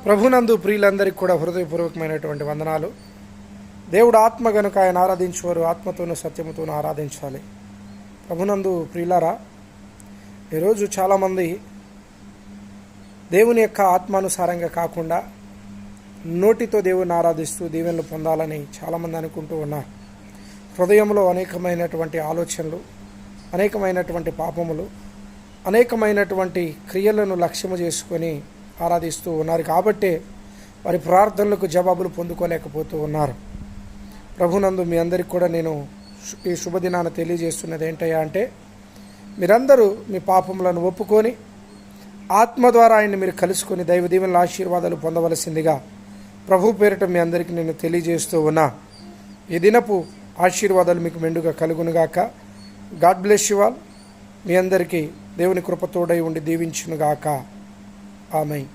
ప్రభునందు ప్రియులందరికీ కూడా హృదయపూర్వకమైనటువంటి వందనాలు. దేవుడు ఆత్మ గనుక ఆయన ఆరాధించేవారు ఆత్మతోనూ సత్యముతోనూ ఆరాధించాలి. ప్రభునందు ప్రియులారా, ఈరోజు చాలామంది దేవుని యొక్క ఆత్మానుసారంగా కాకుండా నోటితో దేవుని ఆరాధిస్తూ దీవెనలు పొందాలని చాలామంది అనుకుంటూ ఉన్నారు. హృదయంలో అనేకమైనటువంటి ఆలోచనలు, అనేకమైనటువంటి పాపములు, అనేకమైనటువంటి క్రియలను లక్ష్యము చేసుకొని ఆరాధిస్తూ ఉన్నారు. కాబట్టే వారి ప్రార్థనలకు జవాబులు పొందుకోలేకపోతూ ఉన్నారు. ప్రభునందు మీ అందరికీ కూడా నేను ఈ శుభదినాన తెలియజేస్తున్నది ఏంటయ్యా అంటే, మీరందరూ మీ పాపములను ఒప్పుకొని ఆత్మ ద్వారా ఆయన్ని మీరు కలుసుకొని దైవ దీవెనల ఆశీర్వాదాలు పొందవలసిందిగా ప్రభు పేరిట మీ అందరికీ నేను తెలియజేస్తూ ఉన్నా. ఈ దినపు ఆశీర్వాదాలు మీకు మెండుగా కలుగునుగాక. God bless you all. మీ అందరికీ దేవుని కృప తోడై ఉండి దీవించునుగాక. ఆమేన్.